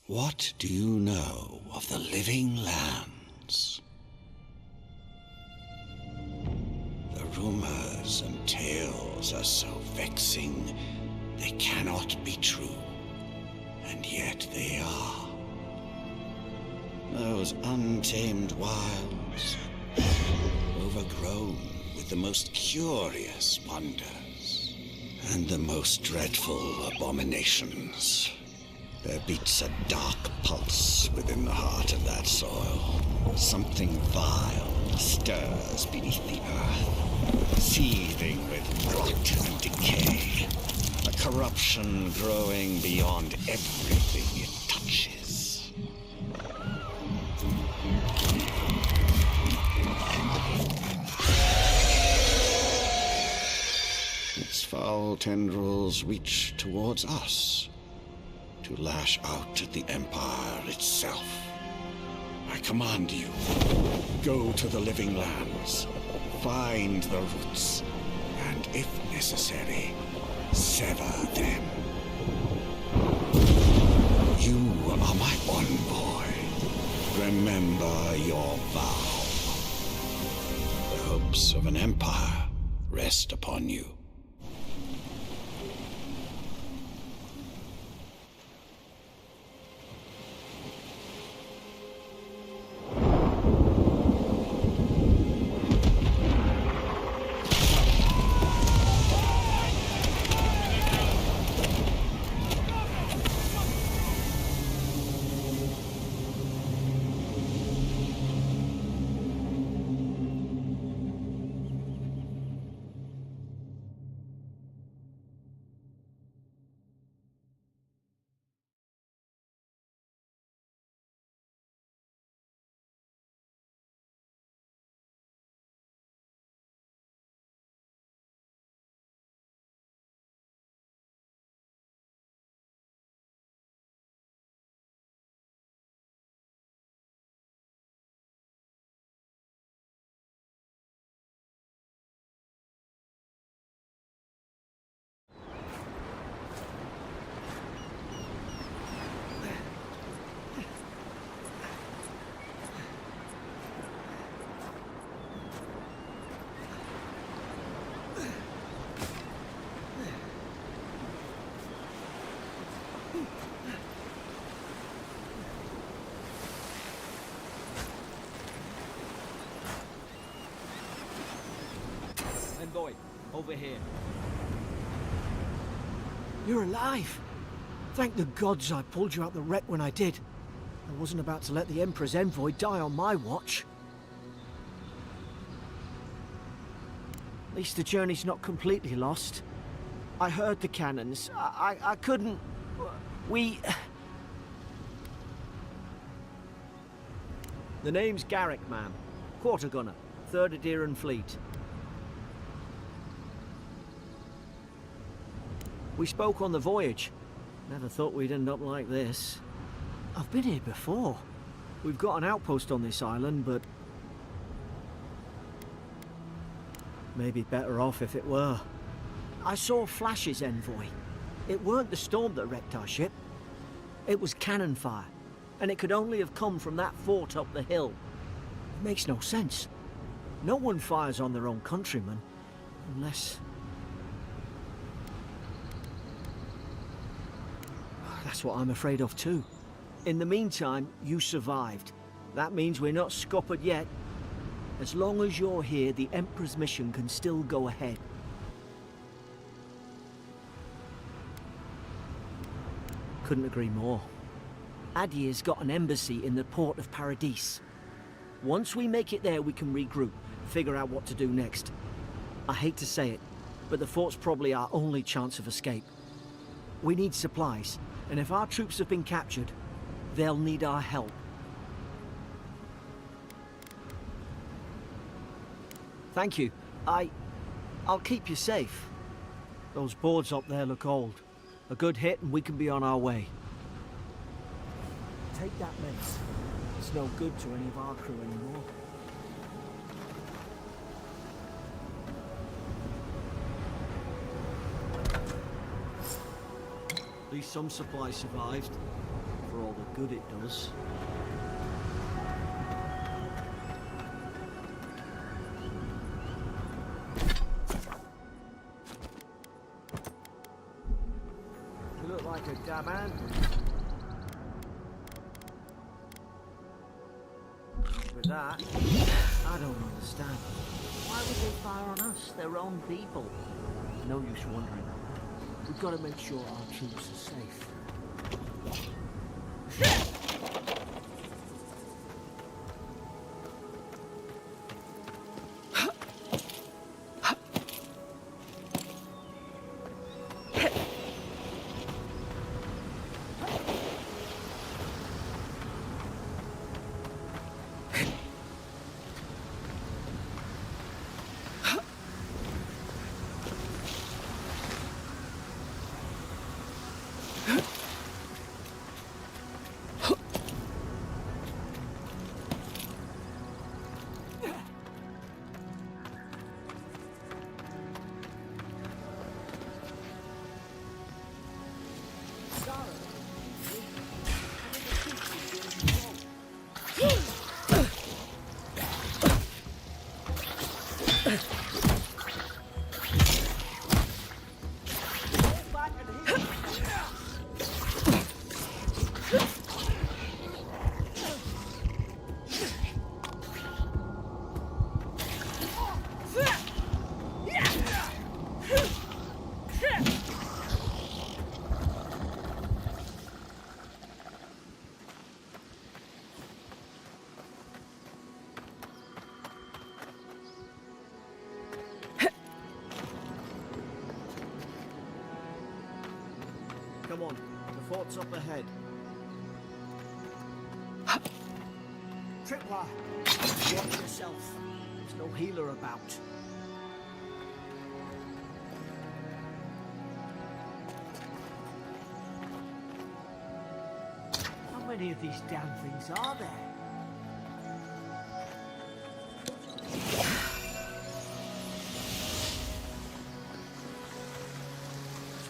What do you know of the living lands? The rumors and tales are so vexing, they cannot be true, and yet they are. Those untamed wilds, overgrown with the most curious wonders and the most dreadful abominations. There beats a dark pulse within the heart of that soil. Something vile stirs beneath the earth, seething with rot and decay. A corruption growing beyond everything it touches. Its foul tendrils reach towards us, to lash out at the Empire itself. I command you, go to the living lands, find the roots, and if necessary, sever them. You are my envoy. Remember your vow. The hopes of an empire rest upon you. Envoy, over here. You're alive! Thank the gods I pulled you out the wreck when I did. I wasn't about to let the Emperor's envoy die on my watch. At least the journey's not completely lost. I heard the cannons. I couldn't... We... The name's Garrick, ma'am. Quarter gunner, 3rd Adheran Fleet. We spoke on the voyage. Never thought we'd end up like this. I've been here before. We've got an outpost on this island, but... maybe better off if it were. I saw flashes, Envoy. It weren't the storm that wrecked our ship. It was cannon fire, and it could only have come from that fort up the hill. It makes no sense. No one fires on their own countrymen, unless... That's what I'm afraid of too. In the meantime, you survived. That means we're not scuppered yet. As long as you're here, the Emperor's mission can still go ahead. Couldn't agree more. Adir's got an embassy in the port of Paradis. Once we make it there, we can regroup, figure out what to do next. I hate to say it, but the fort's probably our only chance of escape. We need supplies, and if our troops have been captured, they'll need our help. Thank you. I'll keep you safe. Those boards up there look old. A good hit and we can be on our way. Take that mace. It's no good to any of our crew anymore. At least some supplies survived, for all the good it does. You look like a dab hand. With that, I don't understand. Why would they fire on us, their own people? No use wondering. We've got to make sure our troops are safe. Come on, the fort's up ahead. Tripwire, watch yourself. There's no healer about. How many of these damn things are there?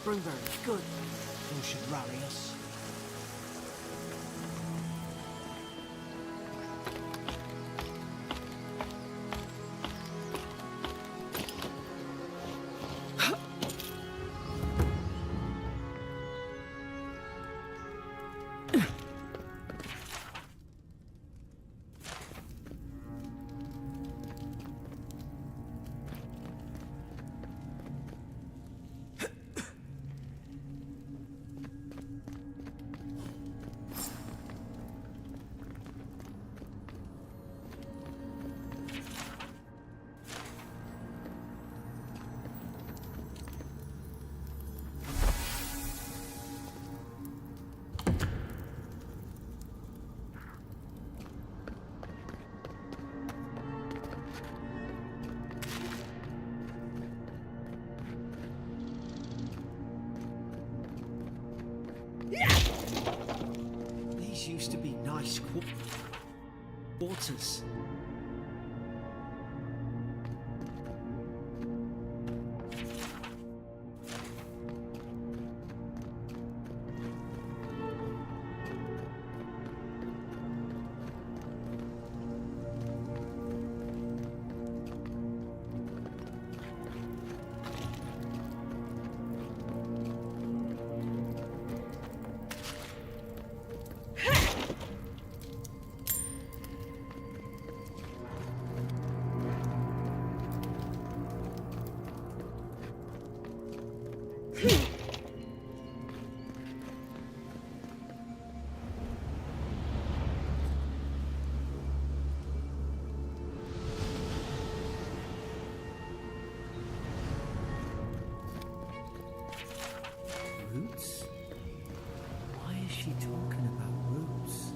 Springberry's good. Who should rally us? These used to be nice quarters. Roots? Why is she talking about roots?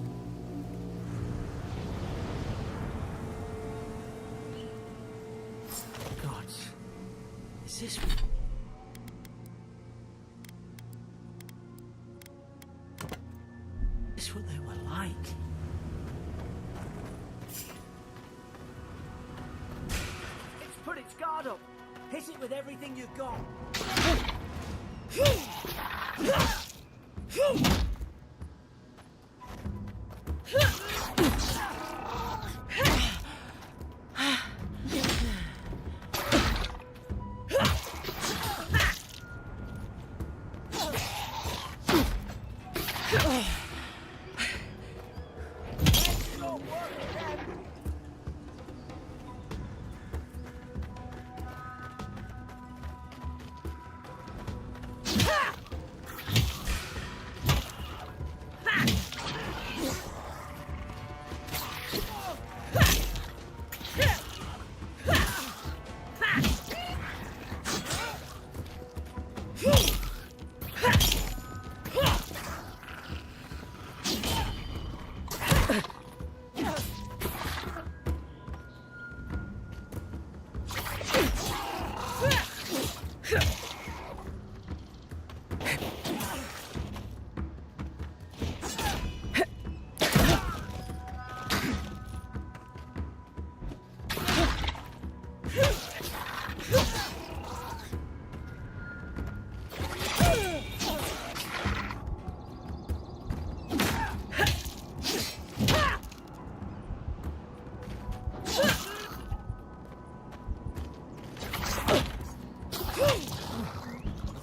God, is this... Is this what they were like? It's put its guard up! Hit it with everything you've got!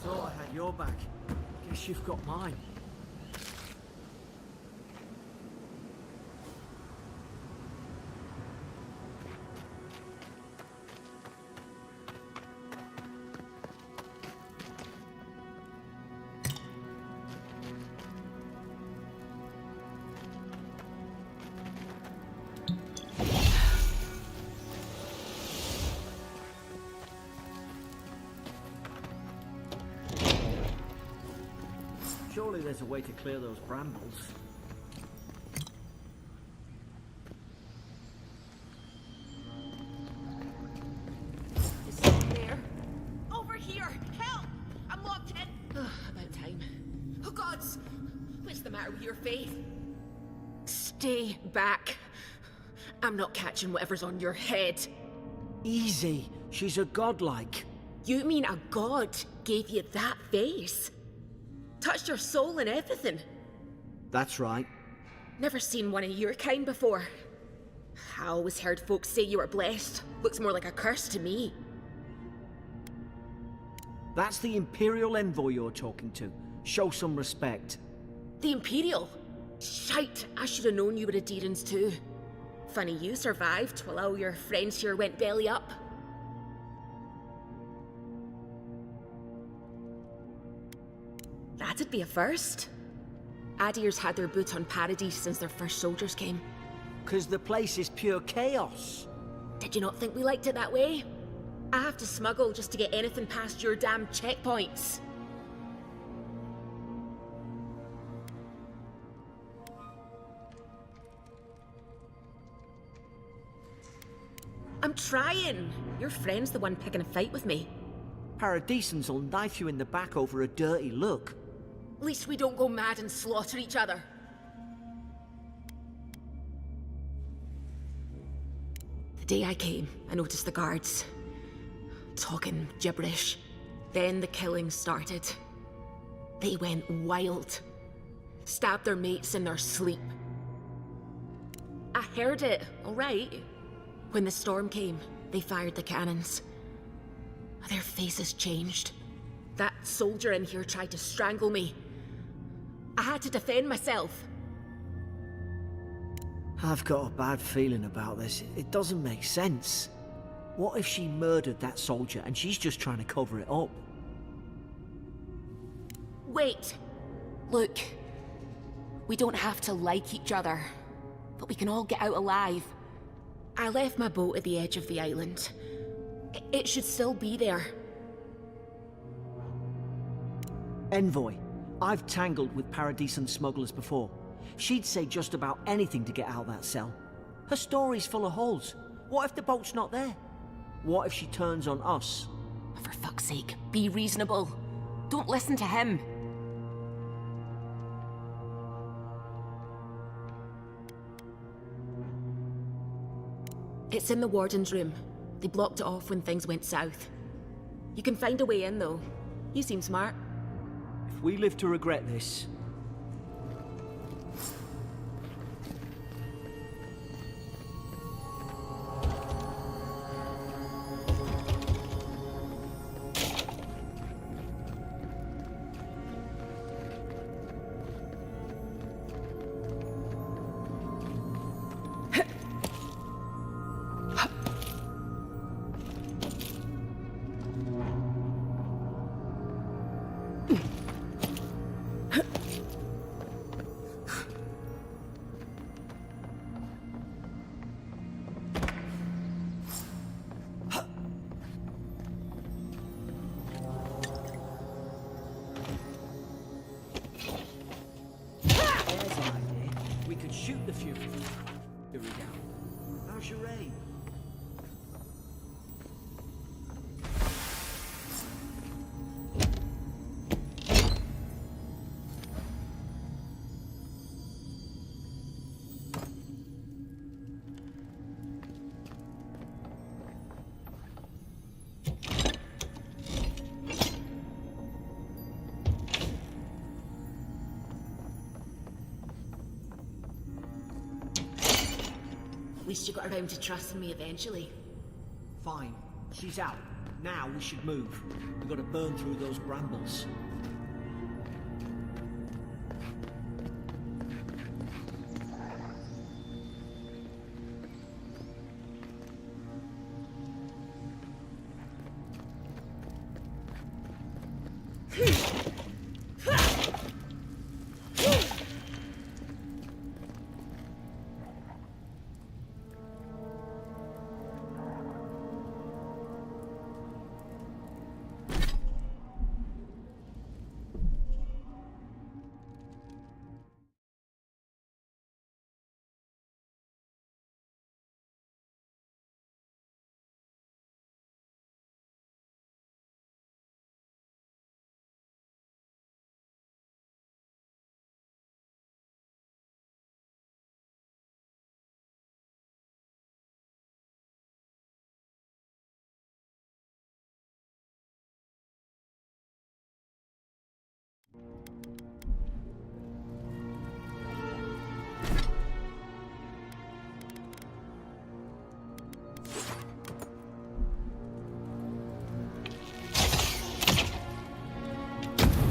Thought I had your back. Guess you've got mine. Surely there's a way to clear those brambles. Is someone there? Over here! Help! I'm locked in! About time. Oh gods! What's the matter with your face? Stay back. I'm not catching whatever's on your head. Easy. She's a godlike. You mean a god gave you that face? Touched your soul and everything? That's right. Never seen one of your kind before. I always heard folks say you were blessed. Looks more like a curse to me. That's the Imperial envoy you're talking to. Show some respect. The Imperial? Shite, I should have known you were Adherents too. Funny you survived while all your friends here went belly up. That'd be a first. Adir's had their boot on Paradise since their first soldiers came. 'Cause the place is pure chaos. Did you not think we liked it that way? I have to smuggle just to get anything past your damn checkpoints. I'm trying. Your friend's the one picking a fight with me. Paradisans will knife you in the back over a dirty look. At least we don't go mad and slaughter each other. The day I came, I noticed the guards talking gibberish. Then the killing started. They went wild. Stabbed their mates in their sleep. I heard it, all right. When the storm came, they fired the cannons. Their faces changed. That soldier in here tried to strangle me. I had to defend myself. I've got a bad feeling about this. It doesn't make sense. What if she murdered that soldier and she's just trying to cover it up? Wait. Look. We don't have to like each other, but we can all get out alive. I left my boat at the edge of the island. It should still be there. Envoy, I've tangled with Paradisan smugglers before. She'd say just about anything to get out of that cell. Her story's full of holes. What if the boat's not there? What if she turns on us? For fuck's sake, be reasonable. Don't listen to him. It's in the warden's room. They blocked it off when things went south. You can find a way in, though. You seem smart. If we live to regret this... off you. Here we go. How's your aim? At least you got around to trusting me eventually. Fine. She's out. Now we should move. We've got to burn through those brambles.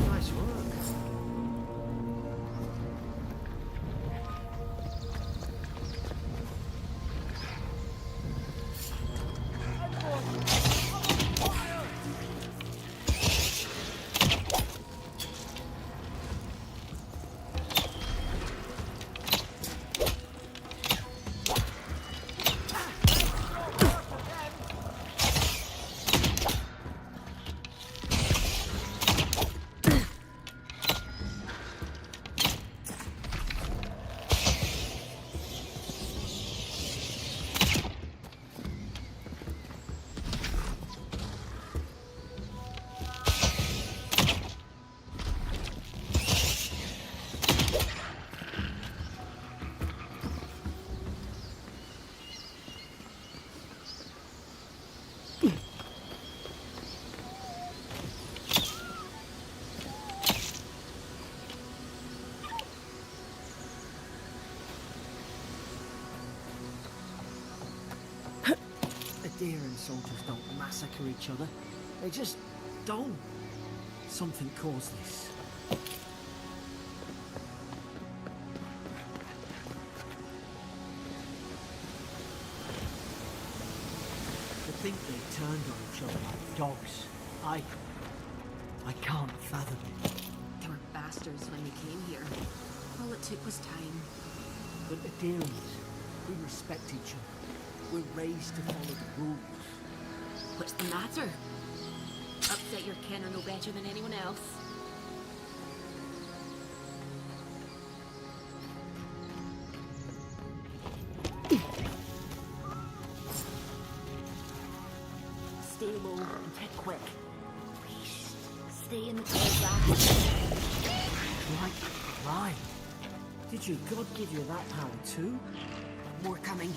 Nice work. Deer and soldiers don't massacre each other. They just don't. Something caused this. To think they turned on each other like dogs. I can't fathom it. They were bastards when they came here. All it took was time. But Adirians, we respect each other. We're raised to follow the rules. What's the matter? Upset your kin are no better than anyone else. Stay low and get quick. Please, stay in the closet. Like blind. Did your God give you that power too? More coming.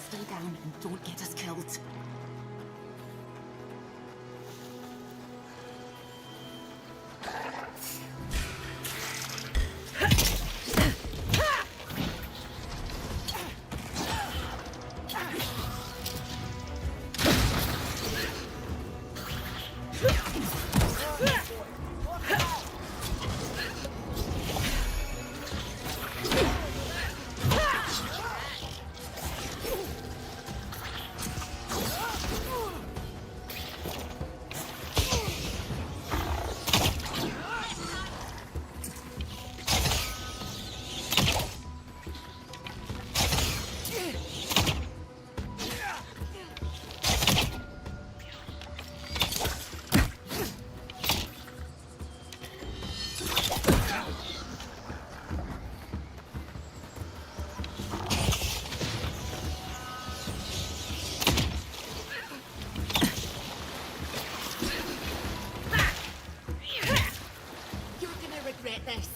Stay down and don't get us killed. get this.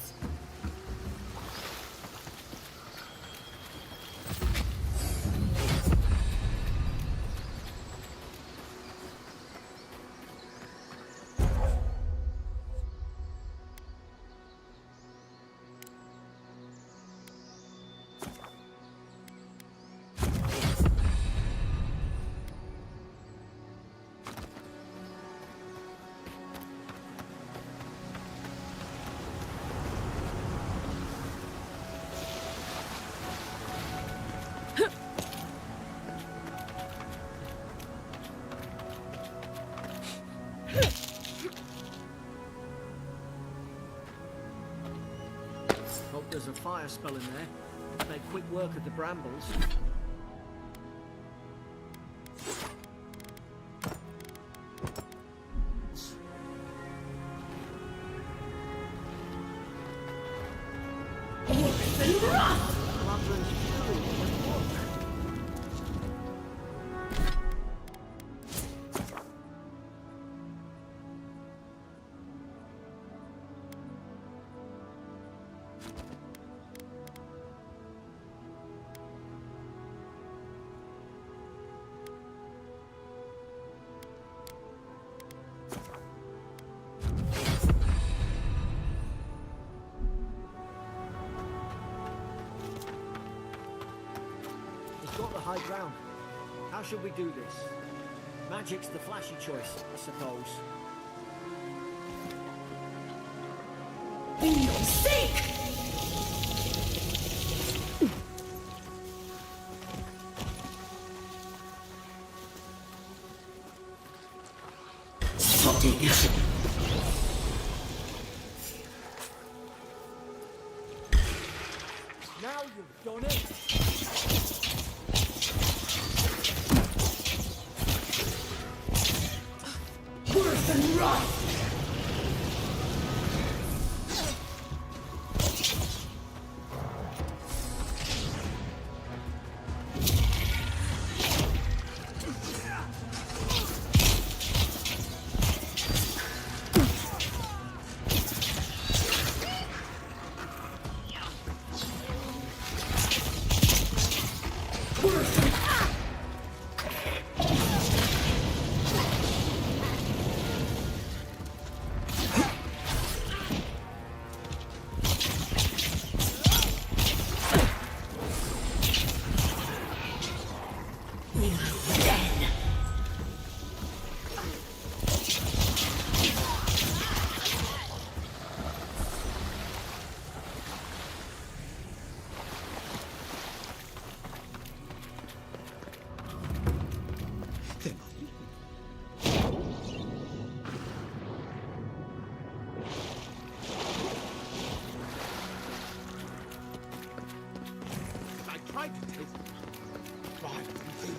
Hope there's a fire spell in there. Make quick work of the brambles. Got the high ground. How should we do this? Magic's the flashy choice, I suppose. Now you've done it.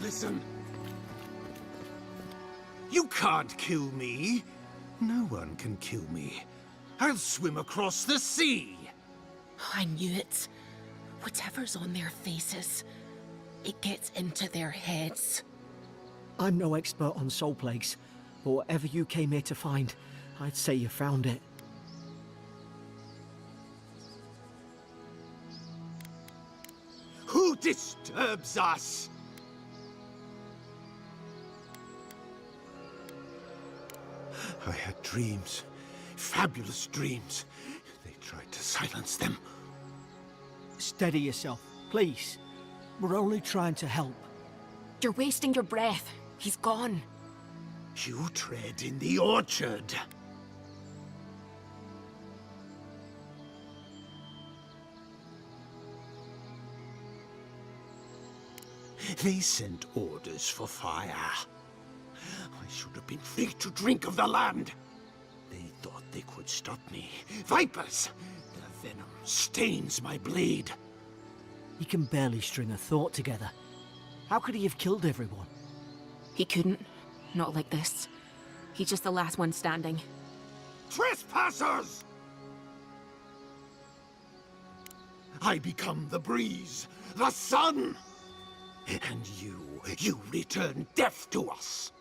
Listen. You can't kill me. No one can kill me. I'll swim across the sea. I knew it. Whatever's on their faces, it gets into their heads. I'm no expert on soul plagues, but whatever you came here to find, I'd say you found it. Who disturbs us? I had dreams. Fabulous dreams. They tried to silence them. Steady yourself, please. We're only trying to help. You're wasting your breath. He's gone. You tread in the orchard. They sent orders for fire. I should have been free to drink of the land. They thought they could stop me. Vipers! Their venom stains my blade. He can barely string a thought together. How could he have killed everyone? He couldn't. Not like this. He's just the last one standing. Trespassers! I become the breeze, the sun! And you return death to us!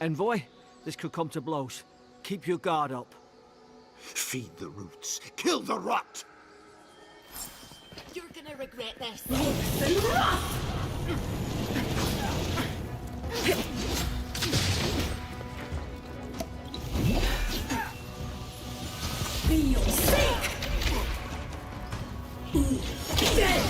Envoy, this could come to blows. Keep your guard up. Feed the roots. Kill the rot. You're gonna regret this. Feel sick! Dead!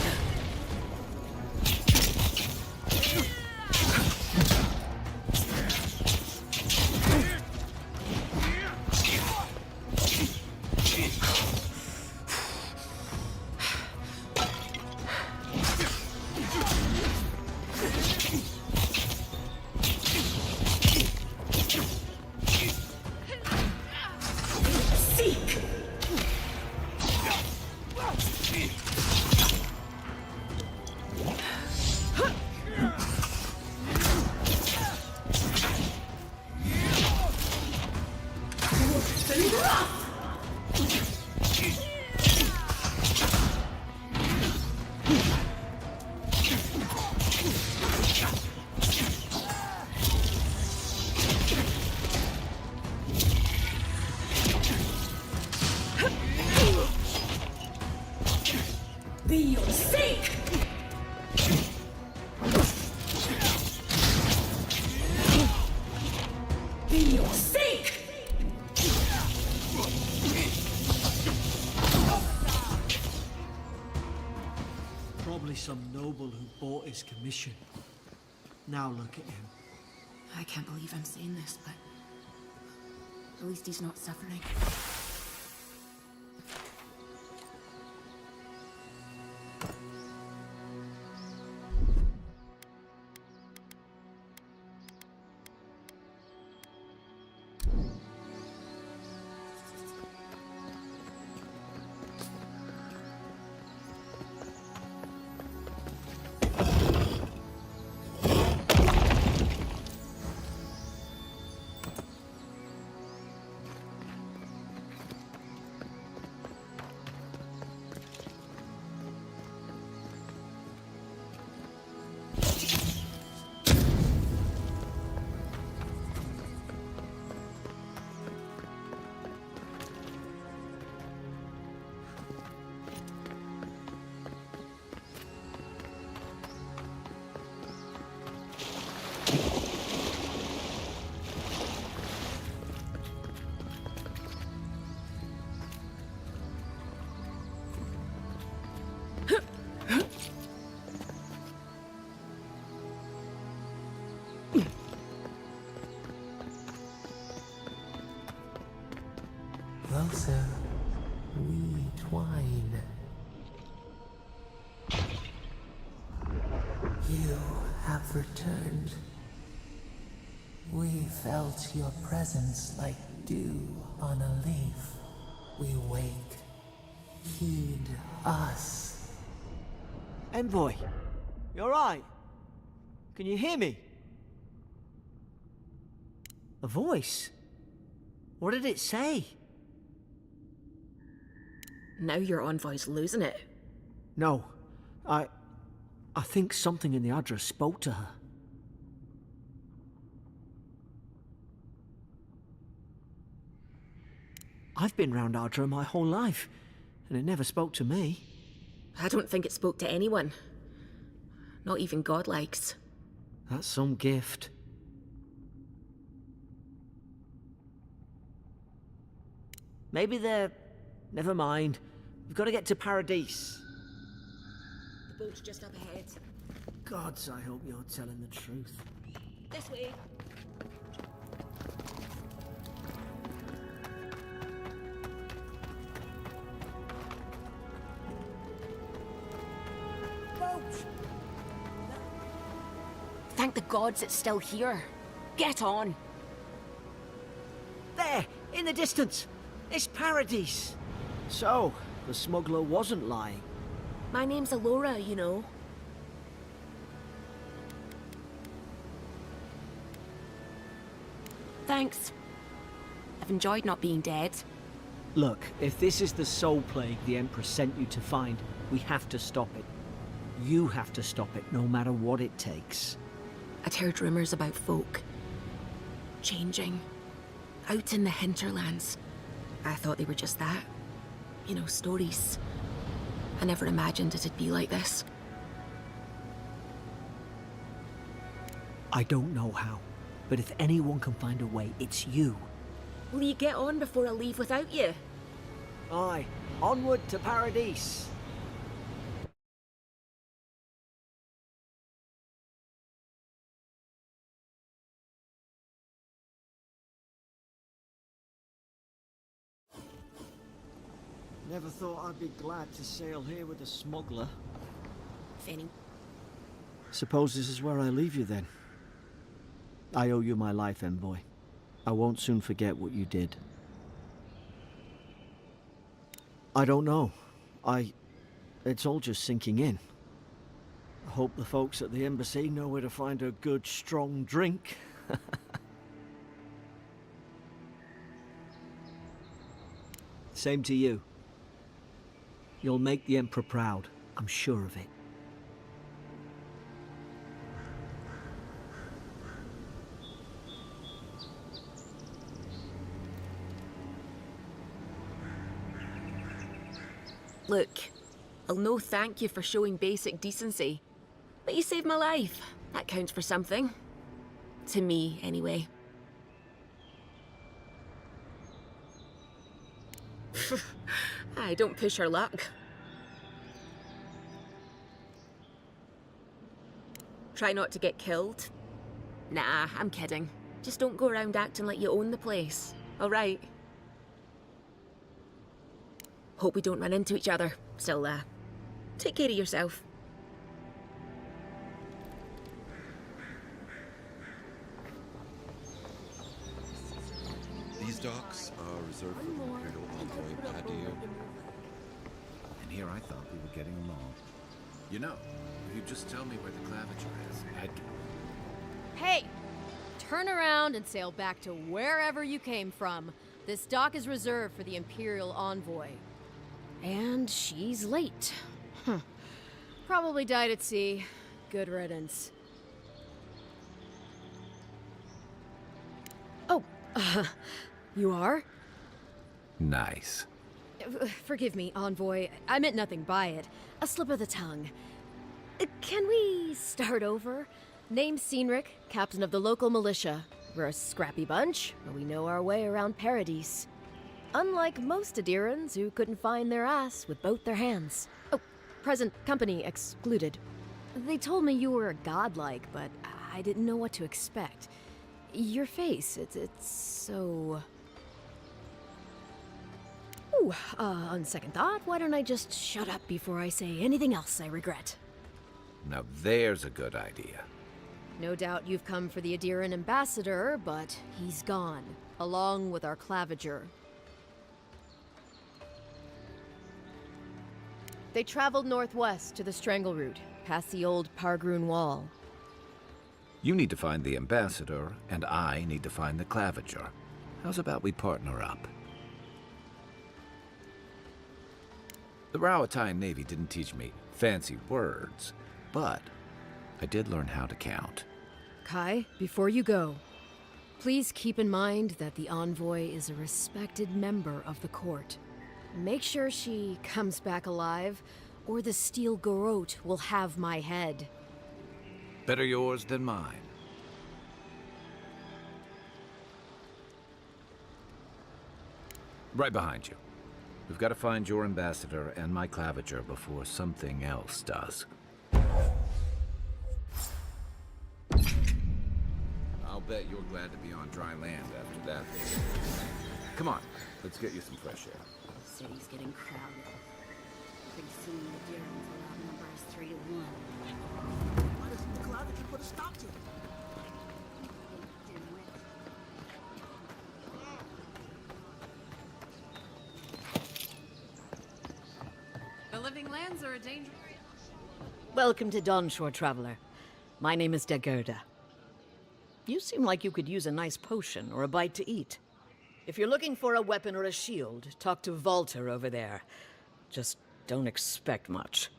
Feel sick! Feel sick! Probably some noble who bought his commission. Now look at him. I can't believe I'm saying this, but at least he's not suffering. Closer, we twine. You have returned. We felt your presence like dew on a leaf. We wake. Heed us. Envoy, you alright? Can you hear me? A voice? What did it say? Now your envoy's losing it. No, I think something in the address spoke to her. I've been round Ardra my whole life, and it never spoke to me. I don't think it spoke to anyone. Not even godlikes. That's some gift. Maybe they're... Never mind. We've got to get to Paradise. The boat's just up ahead. Gods, I hope you're telling the truth. This way. Thank the gods it's still here. Get on. There, in the distance. It's Paradise. So, the smuggler wasn't lying. My name's Alora, you know. Thanks. I've enjoyed not being dead. Look, if this is the soul plague the Empress sent you to find, we have to stop it. You have to stop it, no matter what it takes. I'd heard rumors about folk changing out in the hinterlands, I thought they were just that. You know, stories. I never imagined it'd be like this. I don't know how, but if anyone can find a way, it's you. Will you get on before I leave without you? Aye, onward to Paradise. Never thought I'd be glad to sail here with a smuggler. If any... Suppose this is where I leave you then. I owe you my life, envoy. I won't soon forget what you did. I don't know. It's all just sinking in. I hope the folks at the embassy know where to find a good, strong drink. Same to you. You'll make the Emperor proud, I'm sure of it. Look, I'll no thank you for showing basic decency. But you saved my life. That counts for something. To me, anyway. I don't push her luck. Try not to get killed. Nah, I'm kidding. Just don't go around acting like you own the place, all right? Hope we don't run into each other. Still, take care of yourself. These docks are reserved for the Imperial Envoy Padilla. And here I thought we were getting along. You know, if you just tell me where the claviture is, I'd... Hey! Turn around and sail back to wherever you came from. This dock is reserved for the Imperial Envoy. And she's late. Probably died at sea. Good riddance. Oh, you are? Nice. Forgive me, Envoy. I meant nothing by it. A slip of the tongue. Can we start over? Name's Cynric, captain of the local militia. We're a scrappy bunch, but we know our way around Paradise. Unlike most Adirans who couldn't find their ass with both their hands. Oh, present company excluded. They told me you were godlike, but I didn't know what to expect. Your face, it's so... Ooh, on second thought, why don't I just shut up before I say anything else I regret? Now there's a good idea. No doubt you've come for the Adiran ambassador, but he's gone, along with our claviger. They traveled northwest to the Strangle Route, past the old Pargroon Wall. You need to find the ambassador, and I need to find the claviger. How's about we partner up? The Rawatine Navy didn't teach me fancy words, but I did learn how to count. Kai, before you go, please keep in mind that the envoy is a respected member of the court. Make sure she comes back alive, or the steel garrote will have my head. Better yours than mine. Right behind you. We've got to find your ambassador and my claviger before something else does. I'll bet you're glad to be on dry land after that. Come on, let's get you some fresh air. City's getting crowded. Pretty soon the Darrens will outnumber us 3 to 1. Why doesn't the claviger put a stop to it? The living lands are a danger. Welcome to Dawnshore, Traveler. My name is Dagerda. You seem like you could use a nice potion or a bite to eat. If you're looking for a weapon or a shield, talk to Walter over there. Just don't expect much.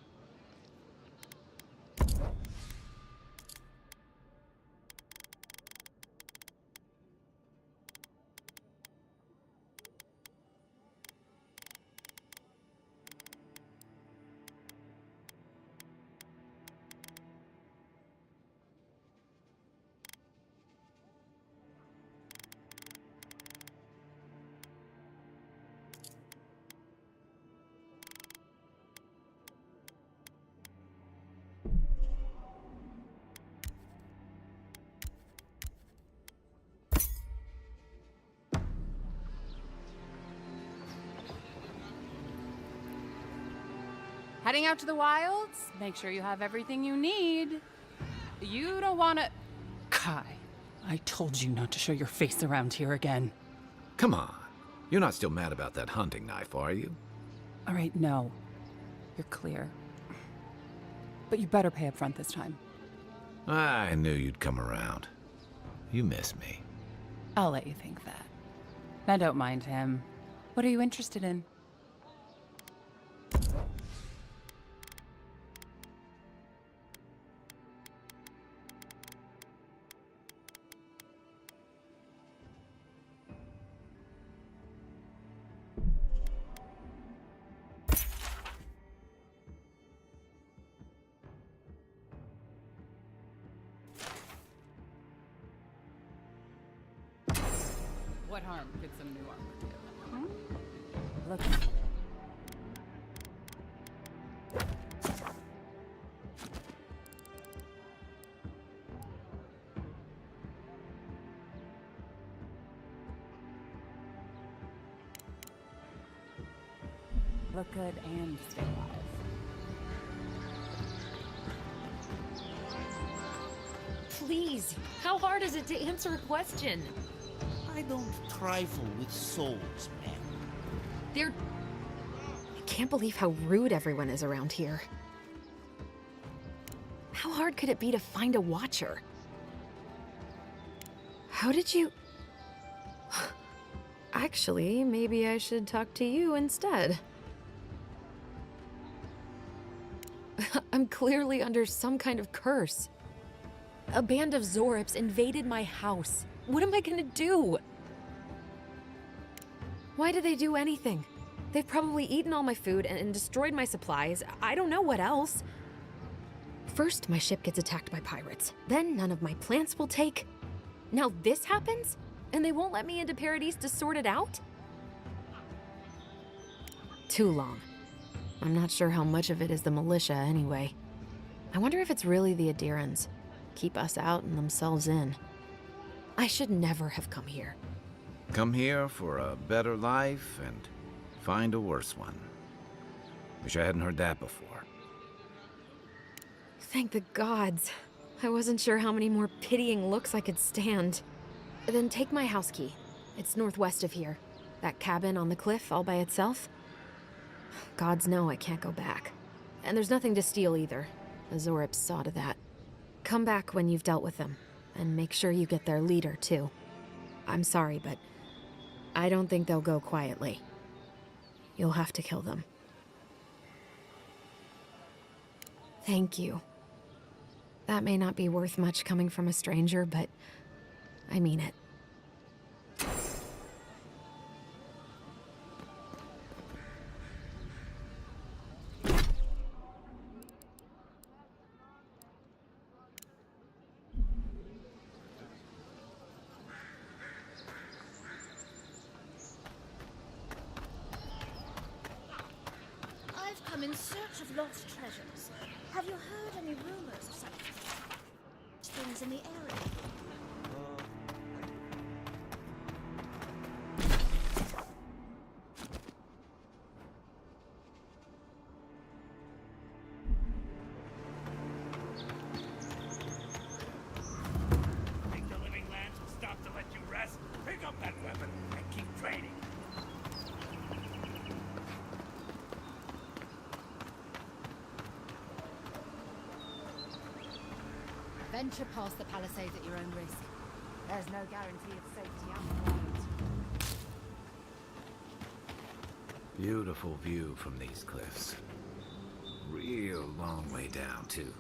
Heading out to the wilds? Make sure you have everything you need. You don't wanna... Kai, I told you not to show your face around here again. Come on. You're not still mad about that hunting knife, are you? All right, no. You're clear. But you better pay up front this time. I knew you'd come around. You miss me. I'll let you think that. Now don't mind him. What are you interested in? What harm could some new armor do? Look. Look good and stay alive. Please, how hard is it to answer a question? I don't trifle with souls, man. They're... I can't believe how rude everyone is around here. How hard could it be to find a watcher? How did you... Actually, maybe I should talk to you instead. I'm clearly under some kind of curse. A band of Zorips invaded my house. What am I gonna do? Why did they do anything? They've probably eaten all my food and destroyed my supplies. I don't know what else. First, my ship gets attacked by pirates. Then none of my plants will take. Now this happens? And they won't let me into Paradise to sort it out? Too long. I'm not sure how much of it is the militia anyway. I wonder if it's really the Adirans. Keep us out and themselves in. I should never have come here. Come here for a better life and find a worse one. Wish I hadn't heard that before. Thank the gods. I wasn't sure how many more pitying looks I could stand. Then take my house key. It's northwest of here. That cabin on the cliff all by itself. Gods know I can't go back. And there's nothing to steal either. The Zorips saw to that. Come back when you've dealt with them. And make sure you get their leader, too. I'm sorry, but I don't think they'll go quietly. You'll have to kill them. Thank you. That may not be worth much coming from a stranger, but I mean it. I've come in search of lost treasures. Have you heard any rumors of such things in the area? Think the living lands will stop to let you rest? Pick up that weapon and keep training. Venture past the palisades at your own risk. There's no guarantee of safety out in the wilds. Beautiful view from these cliffs. Real long way down, too.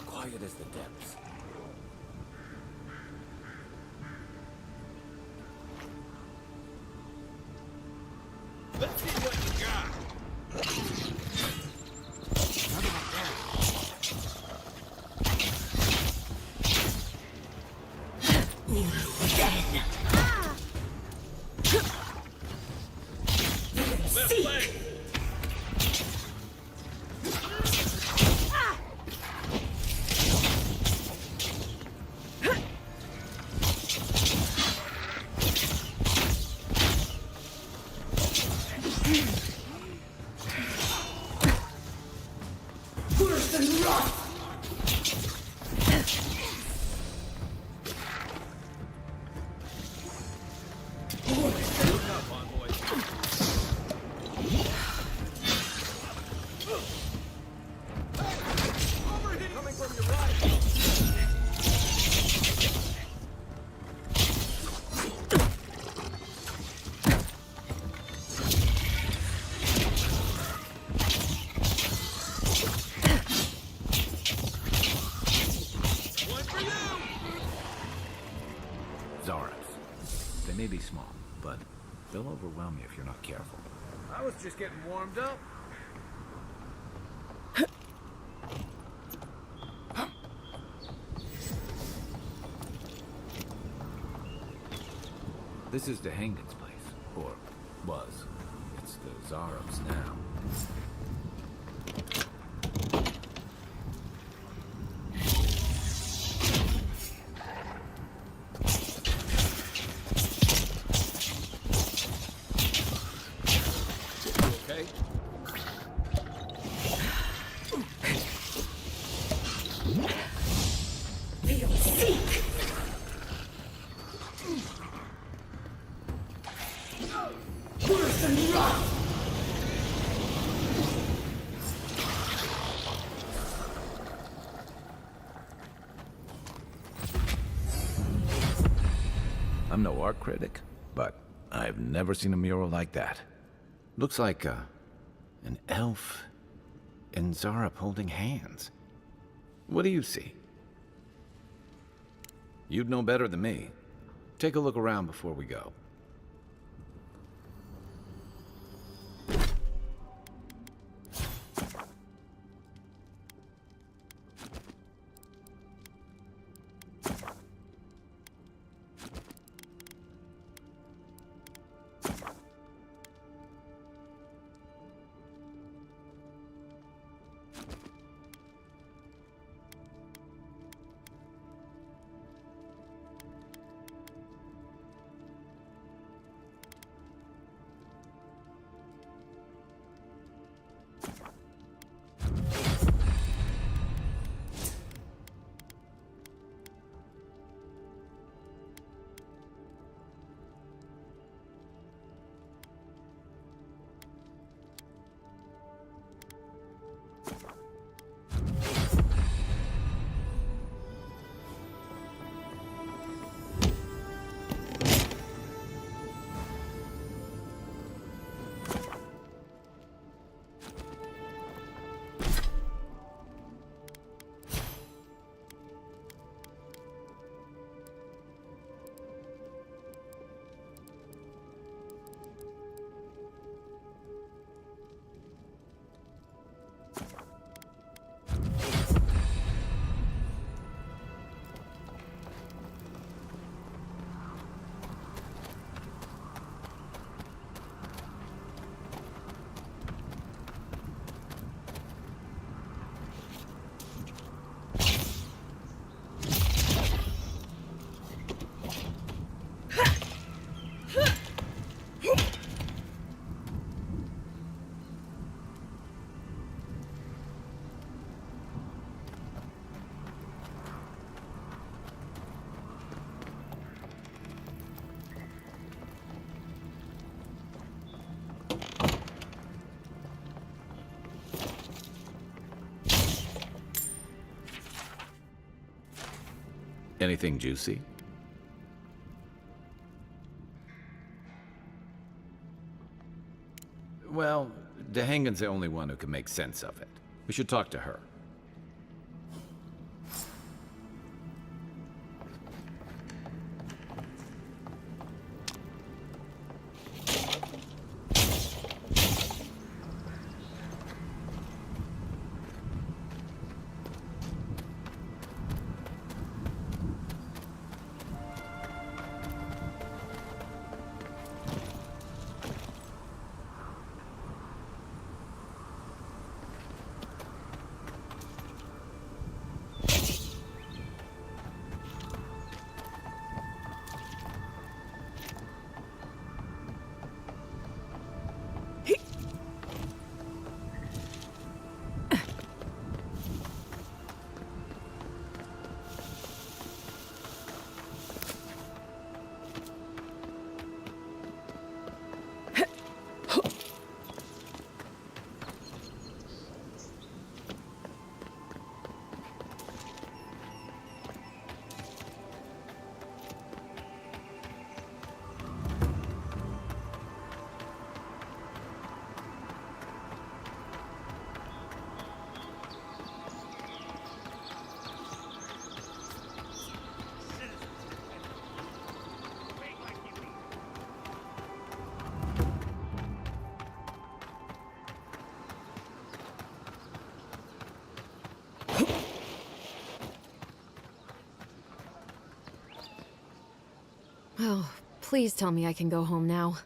Quiet as the depths. Let's see what you got. Left leg. Worse than rot! Zaras. They may be small, but they'll overwhelm you if you're not careful. I was just getting warmed up. This is Dahangan's place, or was. It's the Zarab's now. Okay. Feel sick! Worse than rot! I'm no art critic, but I've never seen a mural like that. Looks like an elf and Zarab holding hands. What do you see? You'd know better than me. Take a look around before we go. Anything juicy? Well, Dahangan's the only one who can make sense of it. We should talk to her. Oh, please tell me I can go home now.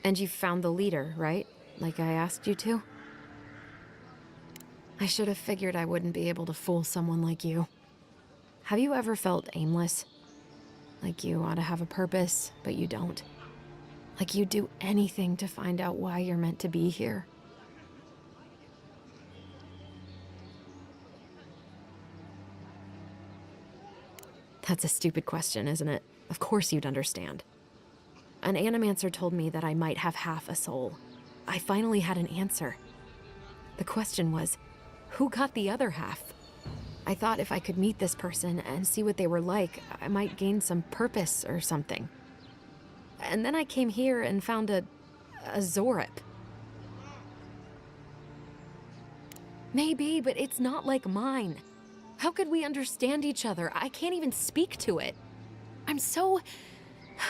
And you found the leader, right? Like I asked you to? I should have figured I wouldn't be able to fool someone like you. Have you ever felt aimless? Like you ought to have a purpose, but you don't? Like you'd do anything to find out why you're meant to be here? That's a stupid question, isn't it? Of course you'd understand. An animancer told me that I might have half a soul. I finally had an answer. The question was, who got the other half? I thought if I could meet this person and see what they were like, I might gain some purpose or something. And then I came here and found a Zorip. Maybe, but it's not like mine. How could we understand each other? I can't even speak to it. I'm so...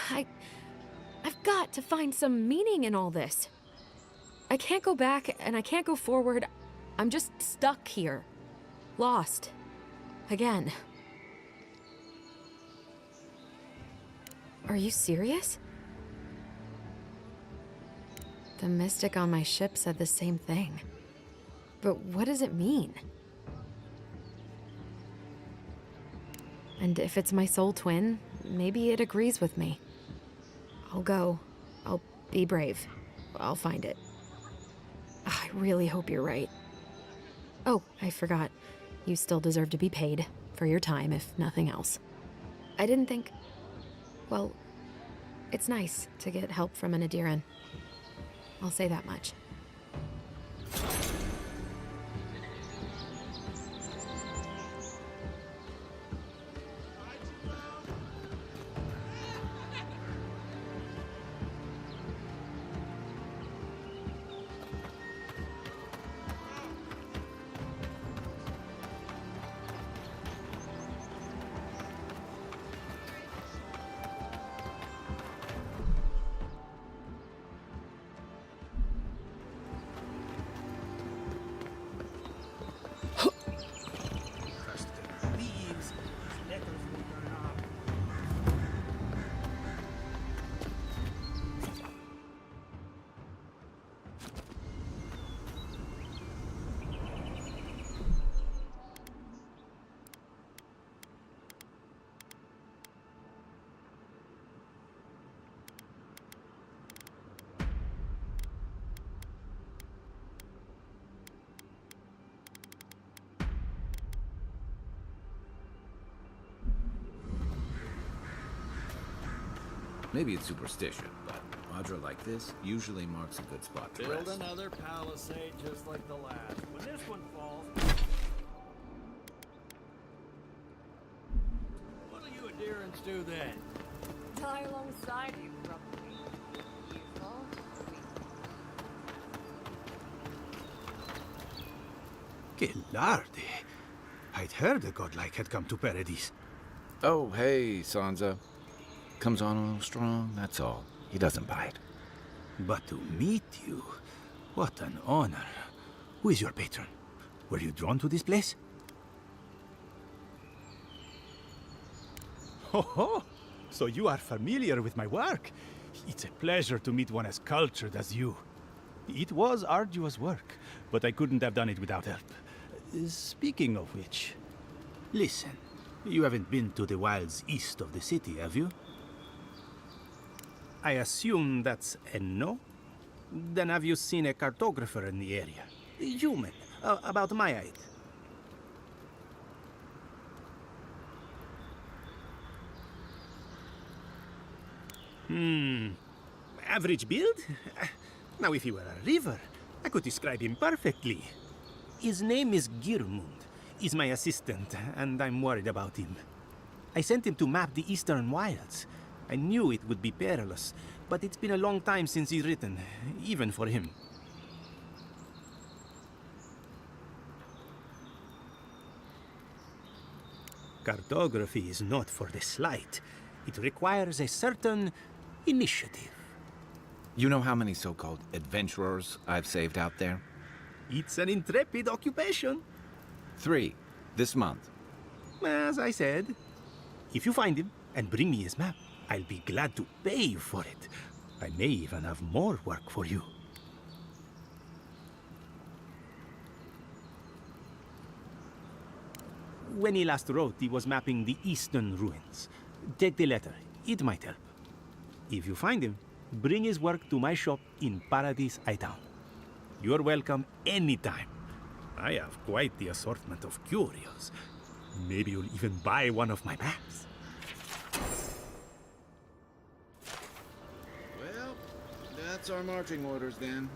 I've got to find some meaning in all this. I can't go back and I can't go forward. I'm just stuck here. Lost. Again. Are you serious? The mystic on my ship said the same thing. But what does it mean? And if it's my soul twin, maybe it agrees with me. I'll go. I'll be brave. I'll find it. I really hope you're right. Oh, I forgot. You still deserve to be paid for your time, if nothing else. I didn't think... Well, it's nice to get help from an Adiran. I'll say that much. Maybe it's superstition, but Madra like this usually marks a good spot to Build rest. another palisade just like the last. When this one falls... What'll you adherents do then? Die alongside you, probably. Gelardi. I'd heard a godlike had come to Paradise. Oh, hey, Sansa. Comes on a little strong, that's all. He doesn't bite. But to meet you, what an honor. Who is your patron? Were you drawn to this place? Ho ho! So you are familiar with my work. It's a pleasure to meet one as cultured as you. It was arduous work, but I couldn't have done it without help. Speaking of which, listen, you haven't been to the wilds east of the city, have you? I assume that's a no? Then have you seen a cartographer in the area? Human, about my height. Average build? Now if he were a river, I could describe him perfectly. His name is Girmund. He's my assistant, and I'm worried about him. I sent him to map the eastern wilds. I knew it would be perilous, but it's been a long time since he's written, even for him. Cartography is not for the slight. It requires a certain initiative. You know how many so-called adventurers I've saved out there? It's an intrepid occupation. 3, this month. As I said, if you find him and bring me his map, I'll be glad to pay you for it. I may even have more work for you. When he last wrote, he was mapping the eastern ruins. Take the letter. It might help. If you find him, bring his work to my shop in Paradise Town. You're welcome anytime. I have quite the assortment of curios. Maybe you'll even buy one of my maps. Well, that's our marching orders then.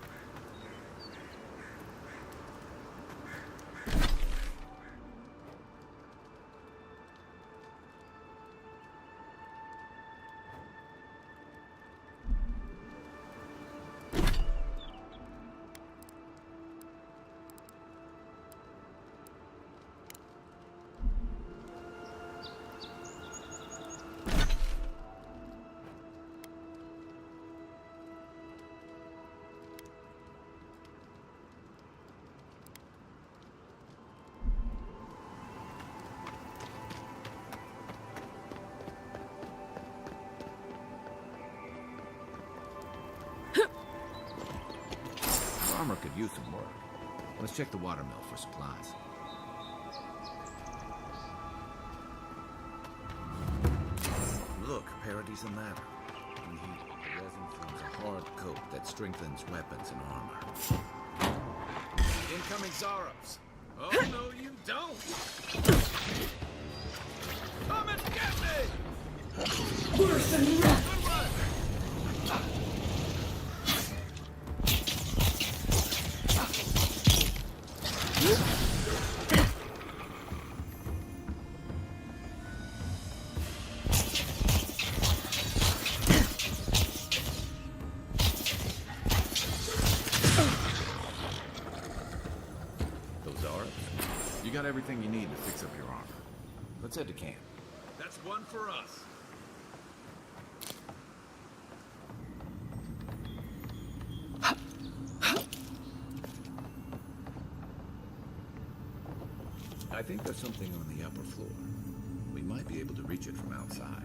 Farmer could use some work. Let's check the watermill for supplies. Look, Paradise and ladder. In heat, the resin forms a hard coat that strengthens weapons and armor. Incoming Zarovs! Oh, no, you don't! Come and get me! Worse than rock! You got everything you need to fix up your armor. Let's head to camp. That's one for us. I think there's something on the upper floor. We might be able to reach it from outside.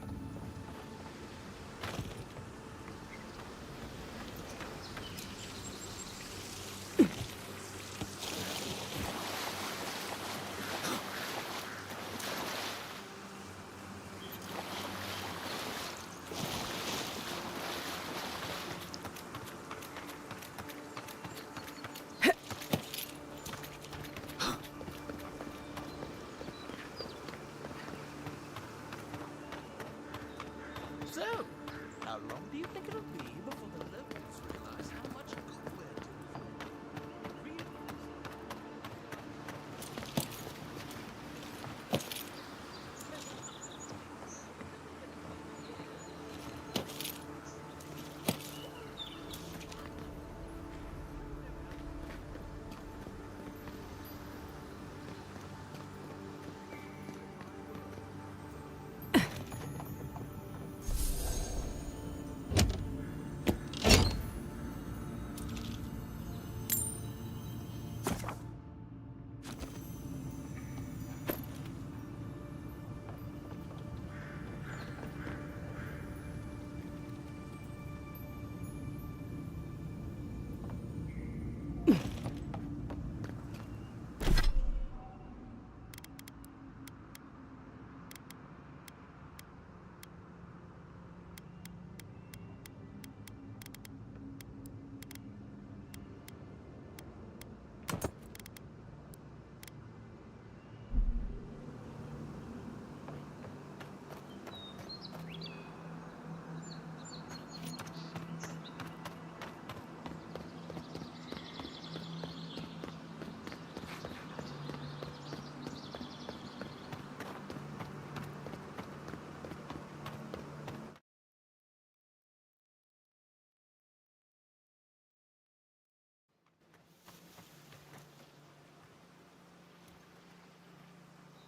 So, how long do you think it'll be before the locals realize how much good we're doing?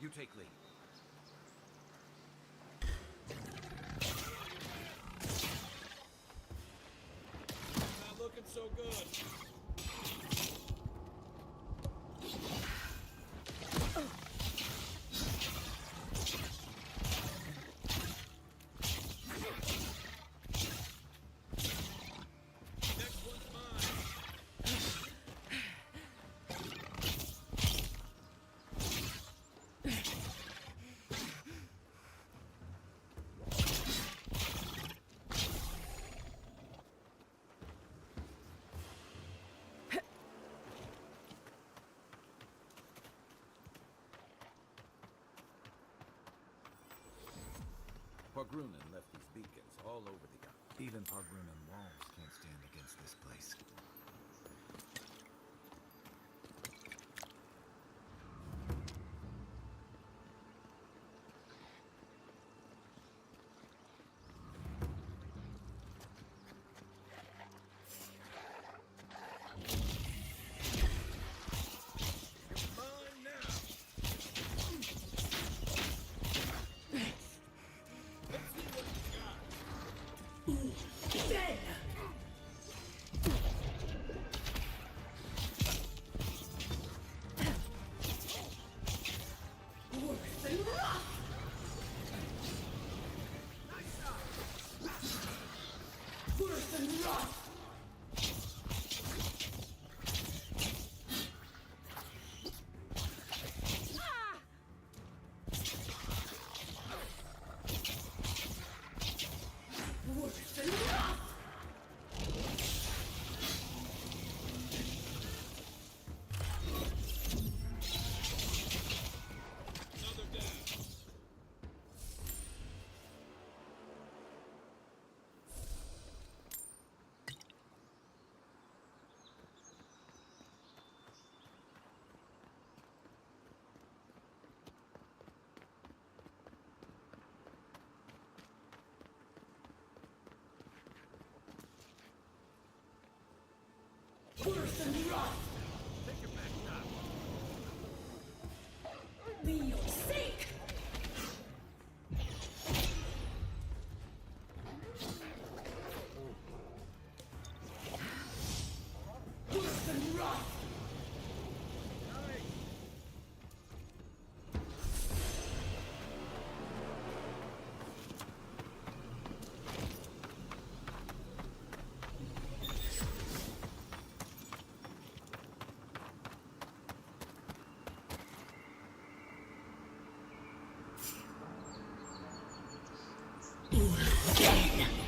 You take lead. Not looking so good. Pargrunen left these beacons all over the island. Even Pargrunen walls can't stand against this place. Worse than rot! Take your back now. Be your sake! Worse than rot!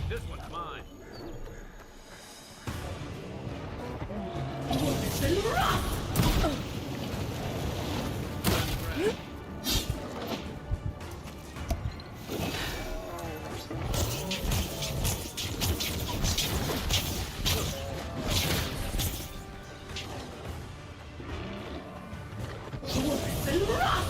This one's mine. Worse than rot! Worse than rot!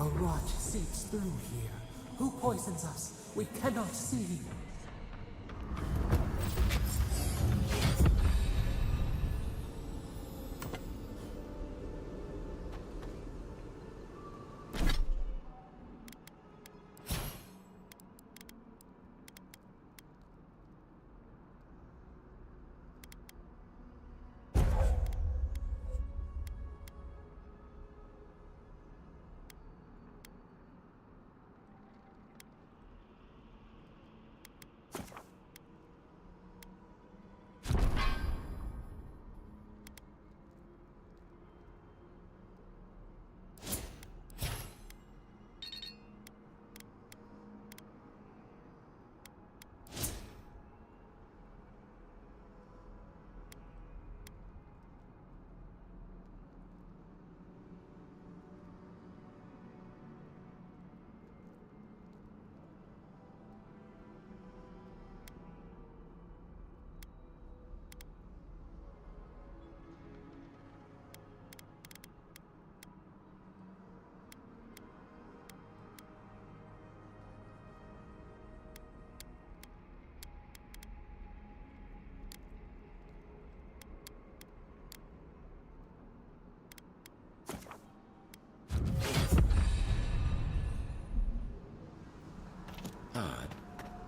A rot seeps through here. Who poisons us? We cannot see.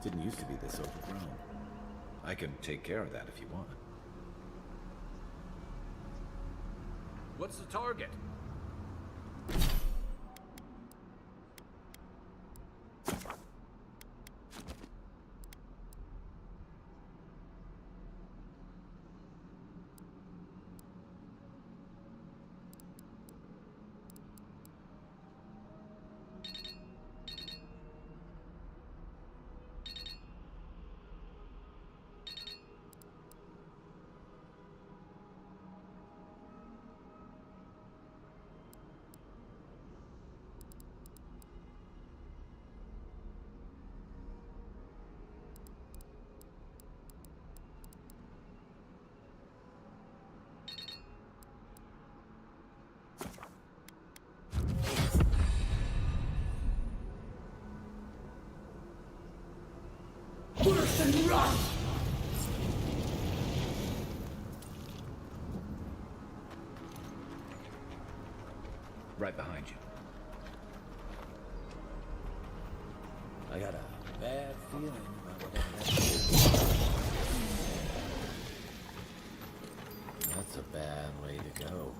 Didn't used to be this overgrown. I can take care of that if you want. What's the target? Worse and run! Right behind you. I got a bad feeling about whatever that is. That's a bad way to go.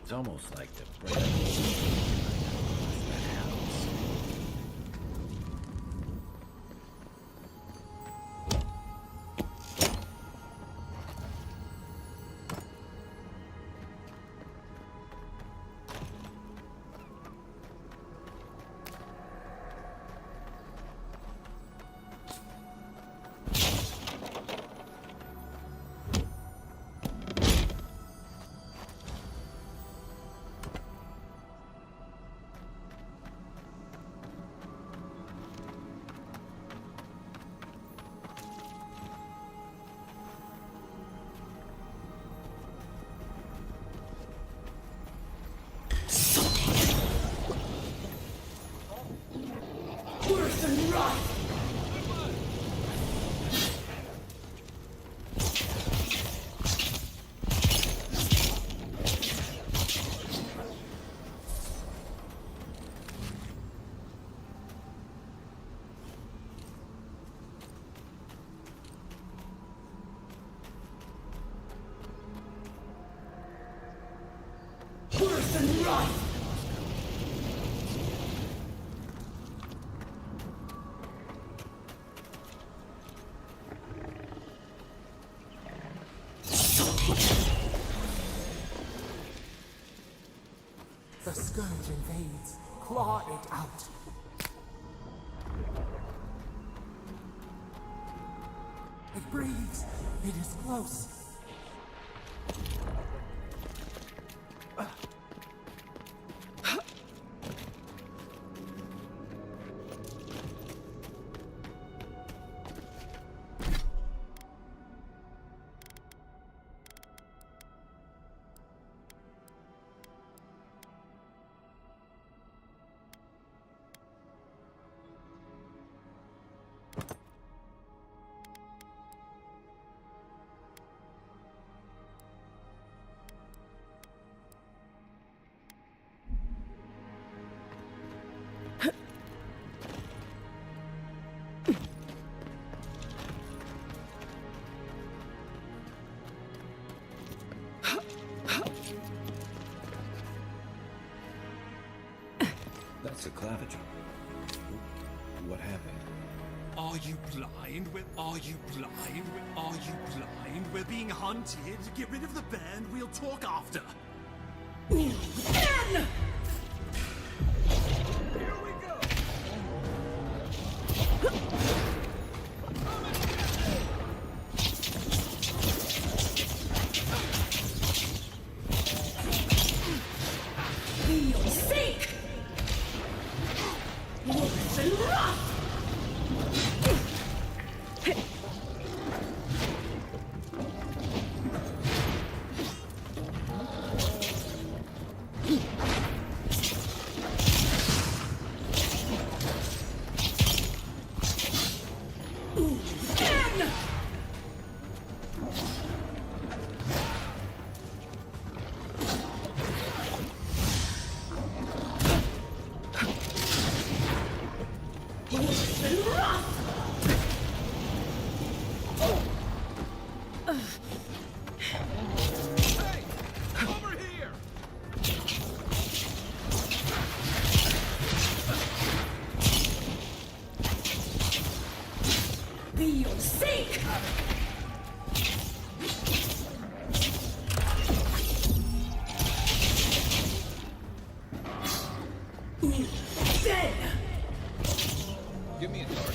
It's almost like the bread. That house. Worse and run! Worse and run! The scourge invades. Claw it out. It breathes. It is close. That's a clavicle. What happened? Are you blind? Are you blind? Are you blind? We're being hunted. Get rid of the band. We'll talk after. Ben! Here we go. We'll sink! Worse and run! Over here! Be your sake! Dead! Give me a dart.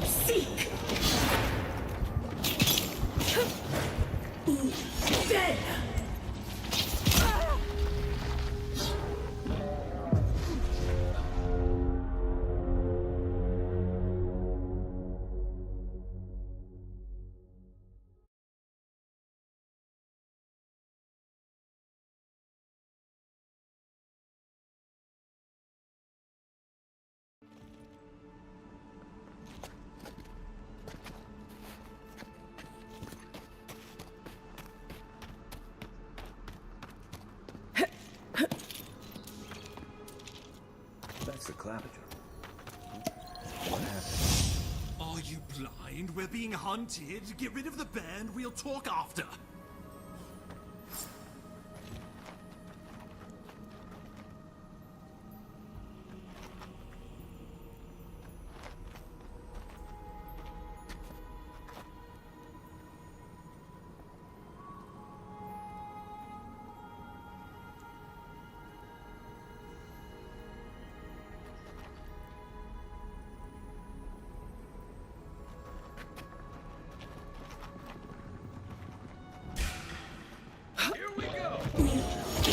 Seek! Dead! That's the clapper. What happened? Are you blind? We're being hunted. Get rid of the bear and we'll talk after.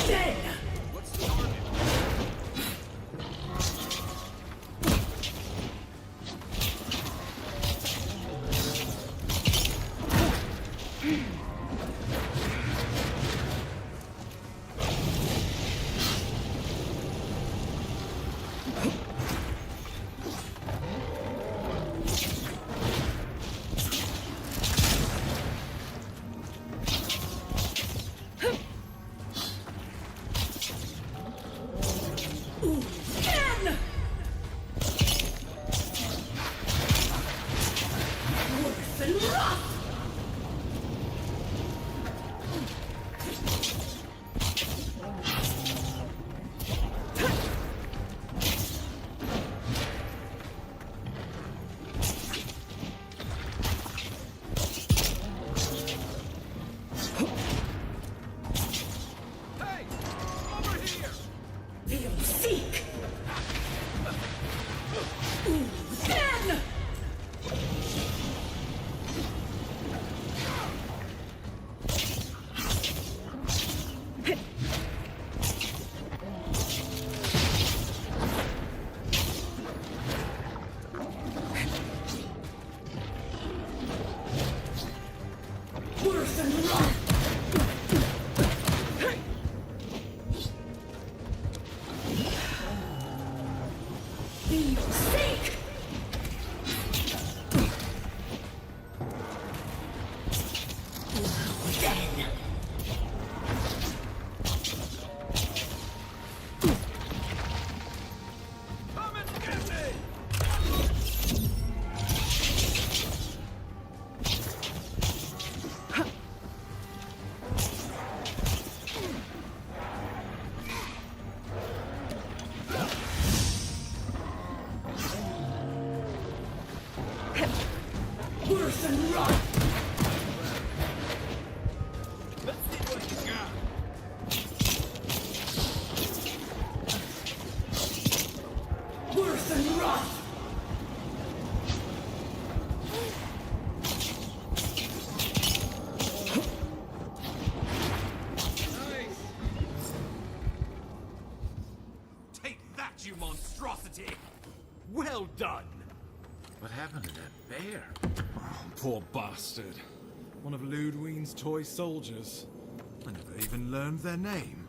Dead! What's the target? Ken! Worse than rough! Hey! Over here! They'll seek! Ken! Worse than rough! Be your sake! Then! Come and get me! Worse than rough! Let's see what you got. Worse than rough! Nice. you monstrosity! Well done! What happened to that bear? Oh, poor bastard. One of Ludwine's toy soldiers. I never even learned their name.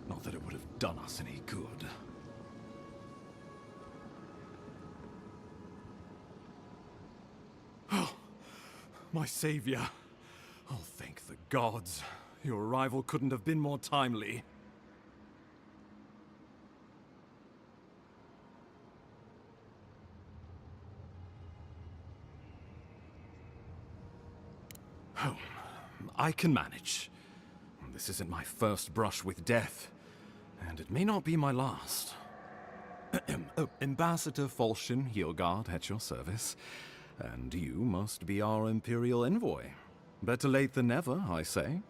Not that it would have done us any good. Oh, my savior. Oh, thank the gods. Your arrival couldn't have been more timely. Oh, I can manage. This isn't my first brush with death, and it may not be my last. Oh, Ambassador Falchion Heelguard at your service, and you must be our Imperial envoy. Better late than never, I say.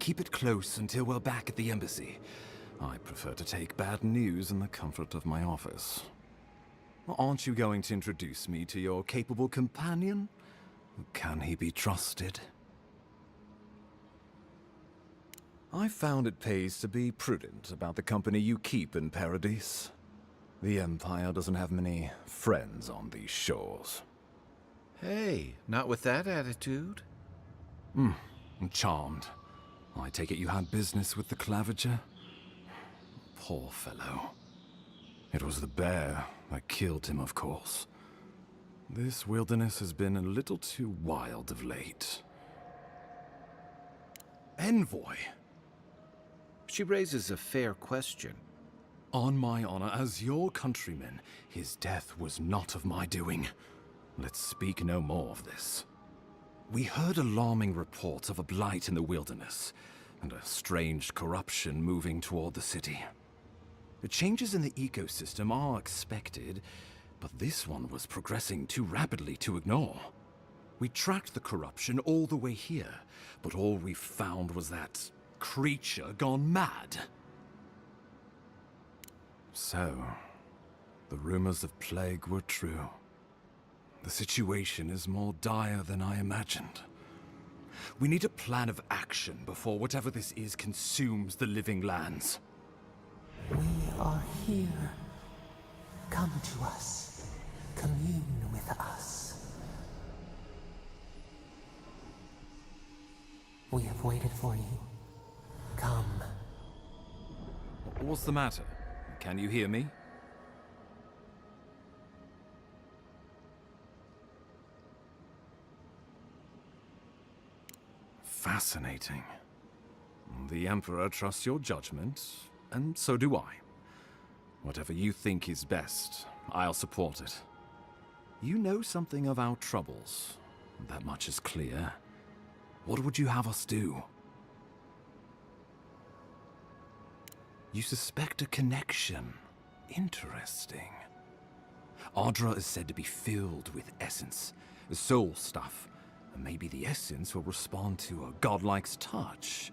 Keep it close until we're back at the embassy. I prefer to take bad news in the comfort of my office. Aren't you going to introduce me to your capable companion? Can he be trusted? I found it pays to be prudent about the company you keep in Paradise. The Empire doesn't have many friends on these shores. Hey, not with that attitude. I'm charmed. I take it you had business with the Claviger? Poor fellow. It was the bear that killed him, of course. This wilderness has been a little too wild of late. Envoy! She raises a fair question. On my honor as your countryman, his death was not of my doing. Let's speak no more of this. We heard alarming reports of a blight in the wilderness, and a strange corruption moving toward the city. The changes in the ecosystem are expected, but this one was progressing too rapidly to ignore. We tracked the corruption all the way here, but all we found was that creature gone mad. So, the rumors of plague were true. The situation is more dire than I imagined. We need a plan of action before whatever this is consumes the living lands. We are here. Come to us. Commune with us. We have waited for you. Come. What's the matter? Can you hear me? Fascinating. The Emperor trusts your judgment, and so do I. Whatever you think is best, I'll support it. You know something of our troubles. That much is clear. What would you have us do? You suspect a connection. Interesting. Ardra is said to be filled with essence, soul stuff. Maybe the essence will respond to a godlike's touch.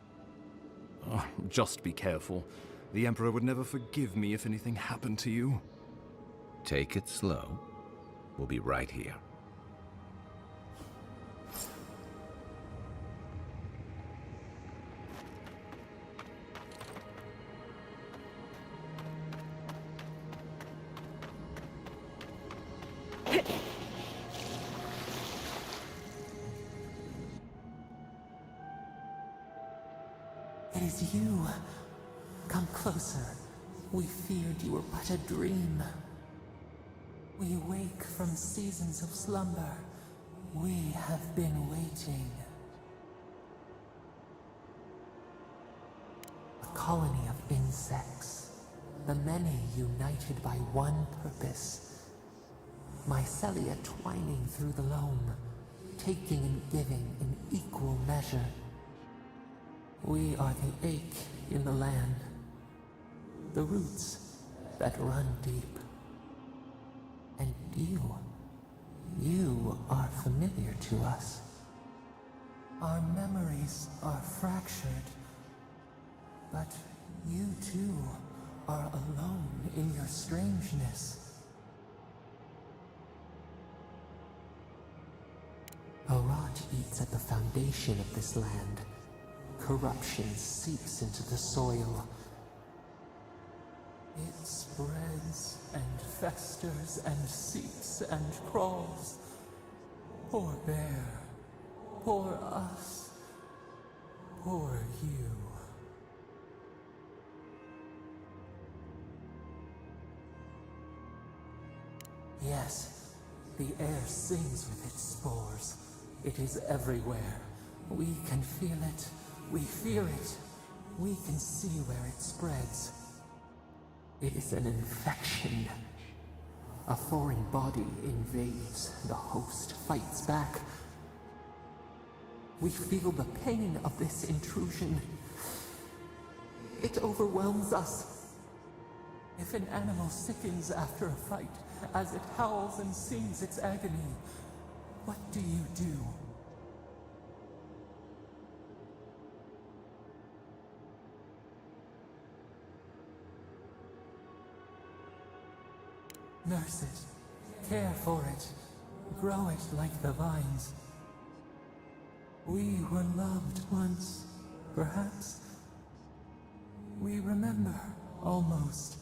Oh, just be careful. The Emperor would never forgive me if anything happened to you. Take it slow. We'll be right here. It is you. Come closer. We feared you were but a dream. We wake from seasons of slumber. We have been waiting. A colony of insects. The many united by one purpose. Mycelia twining through the loam, taking and giving in equal measure. We are the ache in the land, the roots that run deep. And you are familiar to us. Our memories are fractured, but you too are alone in your strangeness. A rot eats at the foundation of this land. Corruption seeps into the soil. It spreads and festers and seeps and crawls. Poor bear. Poor us. Poor you. Yes, the air sings with its spores. It is everywhere. We can feel it. We fear it. We can see where it spreads. It is an infection. A foreign body invades. The host fights back. We feel the pain of this intrusion. It overwhelms us. If an animal sickens after a fight, as it howls and sings its agony, what do you do? Nurse it, care for it, grow it like the vines. We were loved once, perhaps. We remember, almost.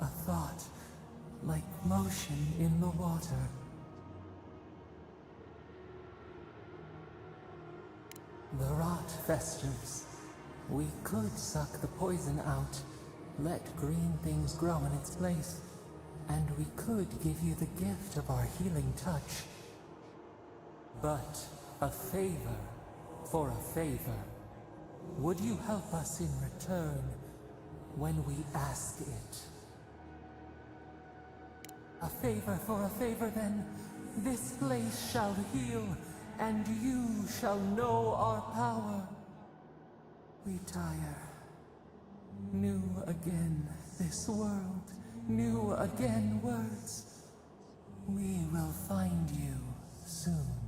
A thought, like motion in the water. The rot festers. We could suck the poison out, let green things grow in its place, and we could give you the gift of our healing touch. But a favor for a favor. Would you help us in return when we ask it? A favor for a favor, then. This place shall heal, and you shall know our power. We tire. New again this world, new again words. We will find you soon.